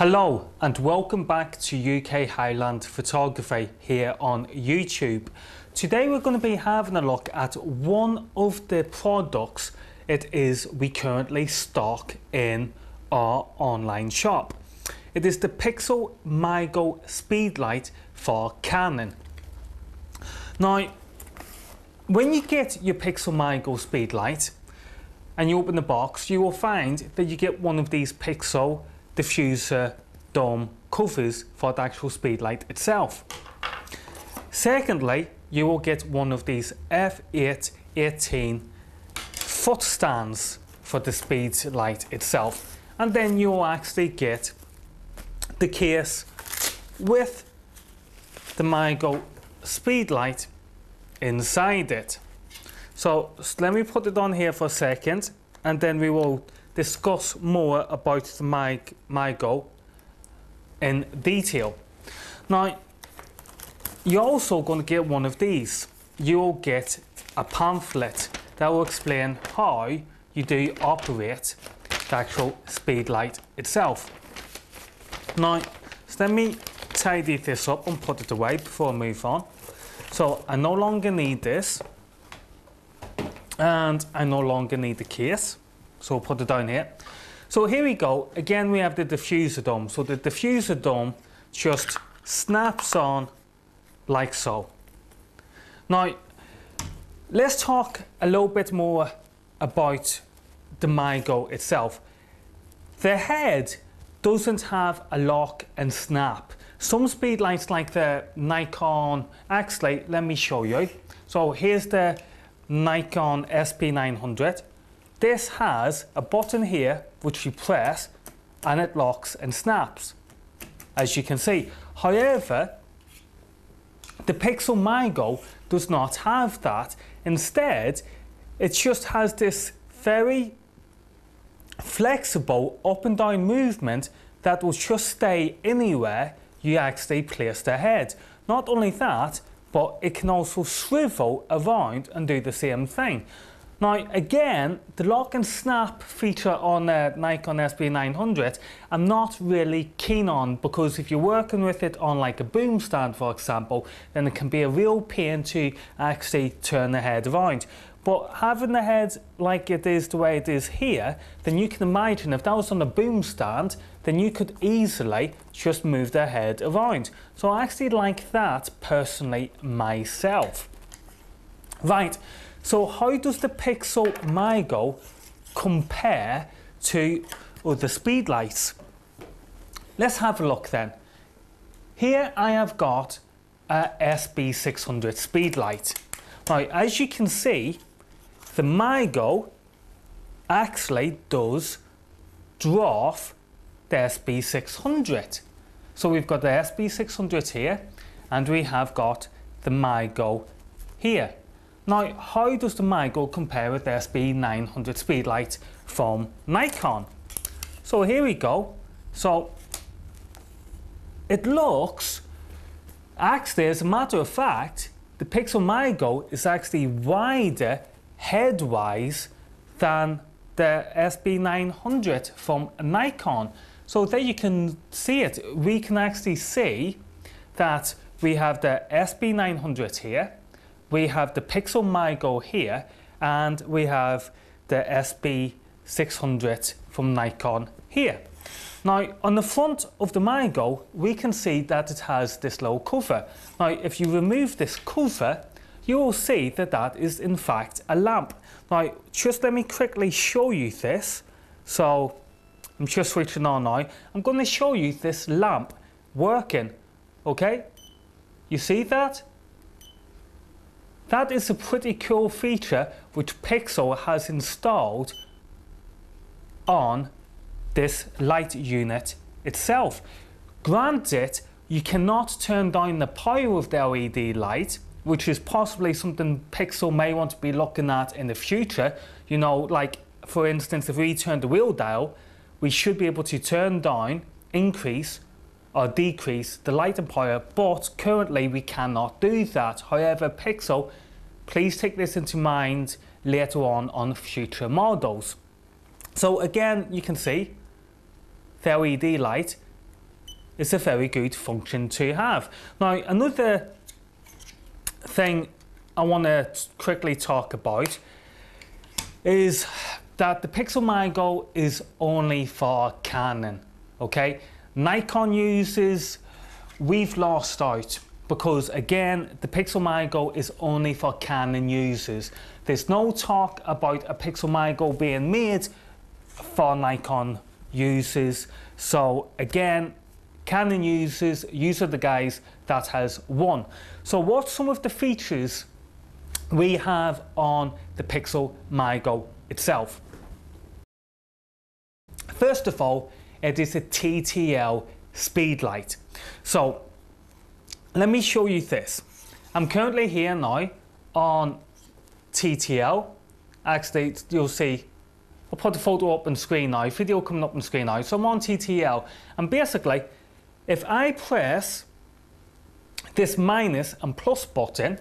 Hello and welcome back to UK Highland Photography here on YouTube. Today we're going to be having a look at one of the products we currently stock in our online shop. It is the Pixel Mago Speedlite for Canon. Now, when you get your Pixel Mago Speedlite and you open the box, you will find that you get one of these Pixel diffuser dome covers for the actual Speedlite itself. Secondly, you will get one of these f8/18 foot stands for the Speedlite itself, and then you will actually get the case with the Mago Speedlite inside it. So let me put it on here for a second, and then we will discuss more about the Mago in detail. Now, you're also going to get one of these. You'll get a pamphlet that will explain how you do operate the actual Speedlite itself. Now, so let me tidy this up and put it away before I move on. So I no longer need this, and I no longer need the case. So I'll put it down here. So here we go. Again, we have the diffuser dome. So the diffuser dome just snaps on like so. Now, let's talk a little bit more about the Mago itself. The head doesn't have a lock and snap. Some Speedlites like the Nikon, actually, let me show you. So here's the Nikon SP900. This has a button here which you press and it locks and snaps, as you can see. However, the Pixel Mago does not have that. Instead, it just has this very flexible up and down movement that will just stay anywhere you actually place the head. Not only that, but it can also swivel around and do the same thing. Now, again, the lock and snap feature on the Nikon SP900, I'm not really keen on, because if you're working with it on like a boom stand, for example, then it can be a real pain to actually turn the head around. But having the head like it is the way it is here, then you can imagine if that was on a boom stand, then you could easily just move the head around. So I actually like that personally myself. Right. So how does the Pixel Mago compare to other Speedlites? Let's have a look then. Here I have got a SB600 Speedlite. Now, as you can see, the Mago actually does dwarf the SB600. So we've got the SB600 here, and we have got the Mago here. Now, how does the Mago compare with the SB900 Speedlite from Nikon? So here we go. So it looks, actually, as a matter of fact, the Pixel Mago is actually wider head-wise than the SB900 from Nikon. So there you can see it. We can actually see that we have the SB900 here, we have the Pixel Mago here, and we have the SB600 from Nikon here. Now, on the front of the Mago, we can see that it has this little cover. Now, if you remove this cover, you will see that that is in fact a lamp. Now, just let me quickly show you this. So, I'm just switching on now. I'm going to show you this lamp working, okay? You see that? That is a pretty cool feature which Pixel has installed on this light unit itself. Granted, you cannot turn down the power of the LED light, which is possibly something Pixel may want to be looking at in the future. You know, like for instance, if we turn the wheel dial, we should be able to turn down, increase or decrease the light and power, but currently we cannot do that. However, Pixel, please take this into mind later on future models. So again, you can see the LED light is a very good function to have. Now, another thing I want to quickly talk about is that the Pixel Mago is only for Canon, okay? Nikon users, we've lost out, because again, the Pixel Mago is only for Canon users. There's no talk about a Pixel Mago being made for Nikon users. So again, Canon users, are the guys that has won. So what's some of the features we have on the Pixel Mago itself? First of all, it is a TTL Speedlite. So let me show you this. I'm currently here now on TTL. Actually, you'll see, I'll put the photo up on screen now, video coming up on screen now. So I'm on TTL, and basically, if I press this minus and plus button,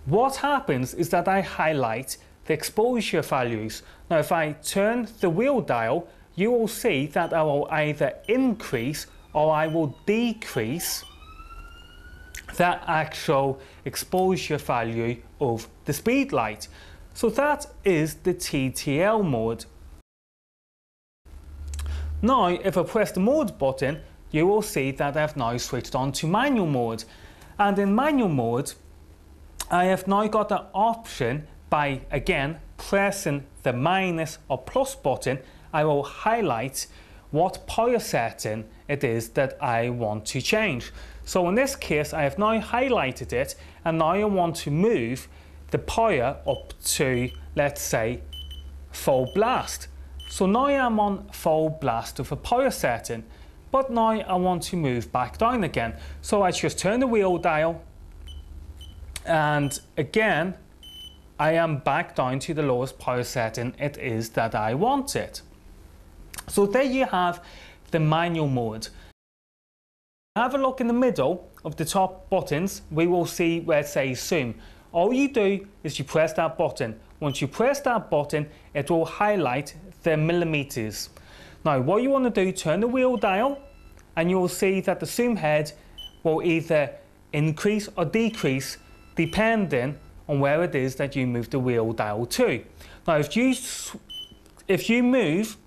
what happens is that I highlight the exposure values. Now, if I turn the wheel dial, you will see that I will either increase or I will decrease that actual exposure value of the Speedlite. So that is the TTL mode. Now, if I press the mode button, you will see that I've now switched on to manual mode. And in manual mode, I have now got the option by, again, pressing the minus or plus button, I will highlight what power setting it is that I want to change. So in this case, I have now highlighted it, and now I want to move the power up to, let's say, full blast. So now I'm on full blast of a power setting, but now I want to move back down again. So I just turn the wheel dial, and again, I am back down to the lowest power setting it is that I want it. So there you have the manual mode. Have a look in the middle of the top buttons, we will see where it says zoom. All you do is you press that button. Once you press that button, it will highlight the millimeters. Now what you want to do, turn the wheel dial, and you will see that the zoom head will either increase or decrease depending on where it is that you move the wheel dial to. Now if you move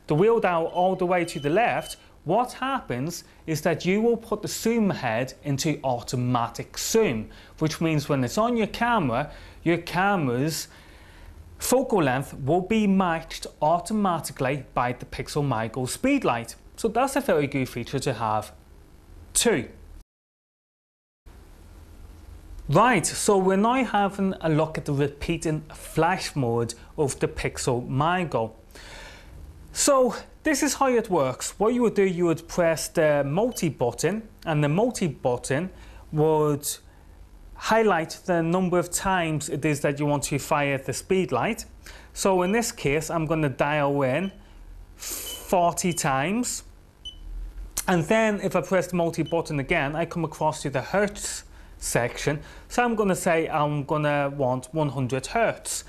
the wheel dial all the way to the left, what happens is that you will put the zoom head into automatic zoom, which means when it's on your camera's focal length will be matched automatically by the Pixel Mago Speedlite. So that's a very good feature to have too. Right, so we're now having a look at the repeating flash mode of the Pixel Mago. So this is how it works. What you would do, you would press the multi button, and the multi button would highlight the number of times it is that you want to fire the Speedlite. So in this case, I'm going to dial in 40 times. And then if I press the multi button again, I come across to the Hertz section. So I'm going to say I'm going to want 100 Hertz.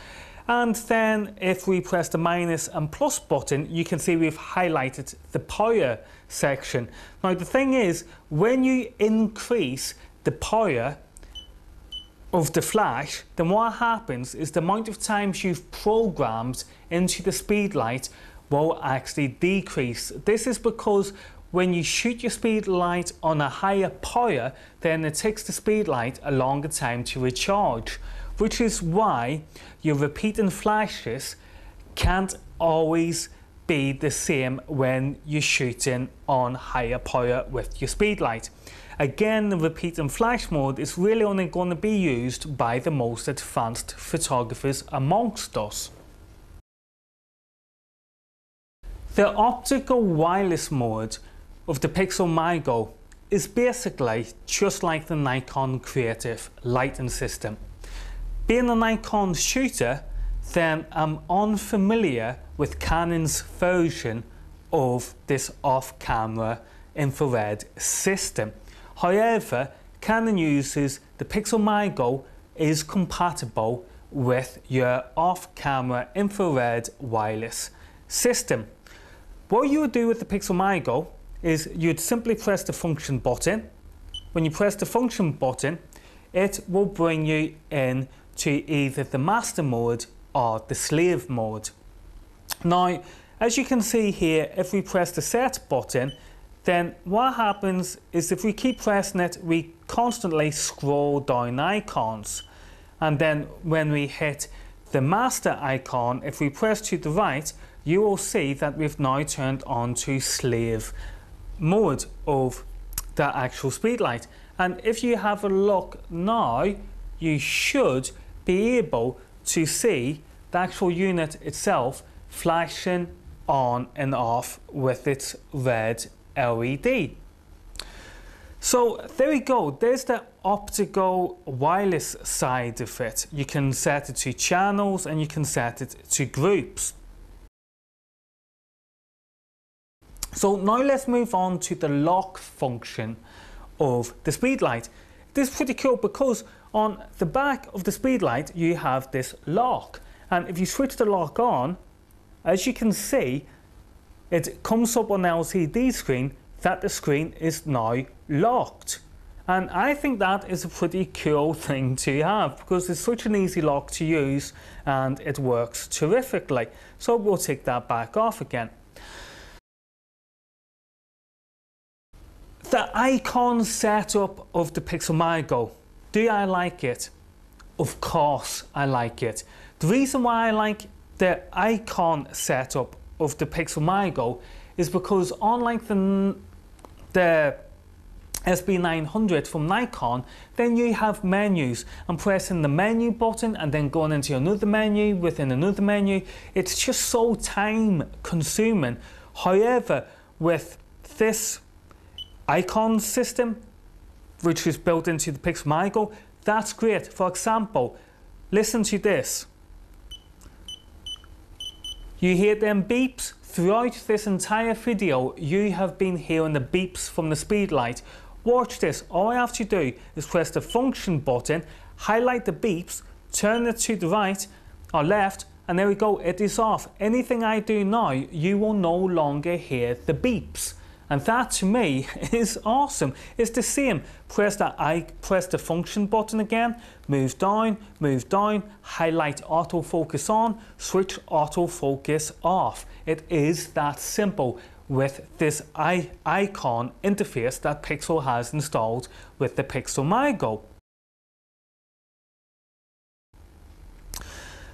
And then if we press the minus and plus button, you can see we've highlighted the power section. Now the thing is, when you increase the power of the flash, then what happens is the amount of times you've programmed into the Speedlite will actually decrease. This is because when you shoot your Speedlite on a higher power, then it takes the Speedlite a longer time to recharge, which is why your repeating flashes can't always be the same when you're shooting on higher power with your Speedlite. Again, the repeating flash mode is really only going to be used by the most advanced photographers amongst us. The optical wireless mode of the Pixel Mago is basically just like the Nikon creative lighting system. Being a Nikon shooter, then I'm unfamiliar with Canon's version of this off-camera infrared system. However, Canon uses the Pixel Mago is compatible with your off-camera infrared wireless system. What you would do with the Pixel Mago is you'd simply press the function button. When you press the function button, it will bring you in to either the master mode or the slave mode. Now, as you can see here, if we press the set button, then what happens is if we keep pressing it, we constantly scroll down icons. And then when we hit the master icon, if we press to the right, you will see that we've now turned on to slave mode of the actual Speedlite. And if you have a look now, you should be able to see the actual unit itself flashing on and off with its red LED. So there we go, there's the optical wireless side of it. You can set it to channels and you can set it to groups. So now let's move on to the lock function of the Speedlite. This is pretty cool because on the back of the Speedlite you have this lock, and if you switch the lock on, as you can see, it comes up on the LCD screen that the screen is now locked. And I think that is a pretty cool thing to have because it's such an easy lock to use and it works terrifically. So we'll take that back off again. The icon setup of the Pixel Mago. Do I like it? Of course I like it. The reason why I like the icon setup of the Pixel Mago is because unlike the SB900 from Nikon, then you have menus and pressing the menu button and then going into another menu within another menu. It's just so time consuming. However, with this icon system, which is built into the Pixel Mago, that's great. For example, listen to this. You hear them beeps? Throughout this entire video, you have been hearing the beeps from the Speedlite. Watch this. All I have to do is press the function button, highlight the beeps, turn it to the right or left, and there we go, it is off. Anything I do now, you will no longer hear the beeps. And that to me is awesome. It's the same. Press the function button again, move down, highlight autofocus on, switch autofocus off. It is that simple with this icon interface that Pixel has installed with the Pixel Mago.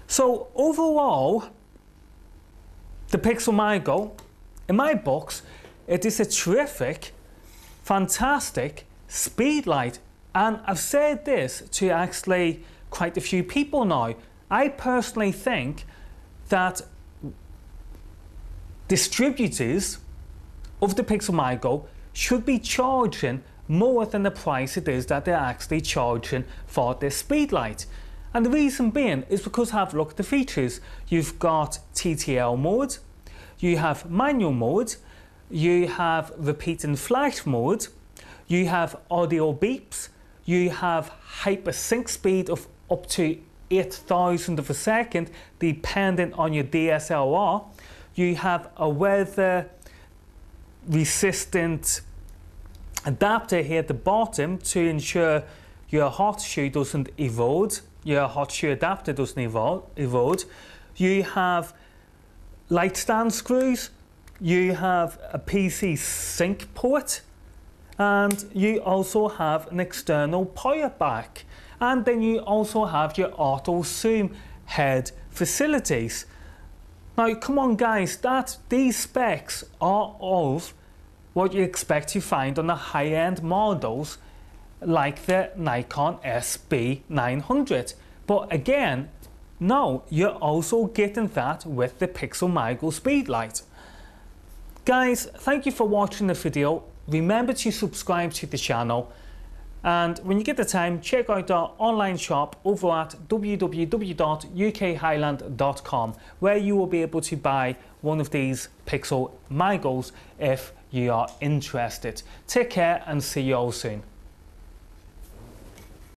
So overall, the Pixel Mago, in my books, it is a terrific, fantastic Speedlite, and I've said this to actually quite a few people now. I personally think that distributors of the Pixel Mago should be charging more than the price it is that they're actually charging for this Speedlite. And the reason being is because have a look at the features. You've got TTL mode, you have manual mode, you have repeat and flash mode, you have audio beeps, you have hyper sync speed of up to 8,000 of a second depending on your DSLR, you have a weather resistant adapter here at the bottom to ensure your hot shoe doesn't erode, your hot shoe adapter doesn't erode, you have light stand screws, you have a PC sync port, and you also have an external power back, and then you also have your auto zoom head facilities. Now come on guys, these specs are of what you expect to find on the high-end models like the Nikon SB900, but again, no, you're also getting that with the Pixel Mago Speedlite. Guys, thank you for watching the video. Remember to subscribe to the channel, and when you get the time, check out our online shop over at www.ukhighland.com, where you will be able to buy one of these Pixel Magos if you are interested. Take care and see you all soon.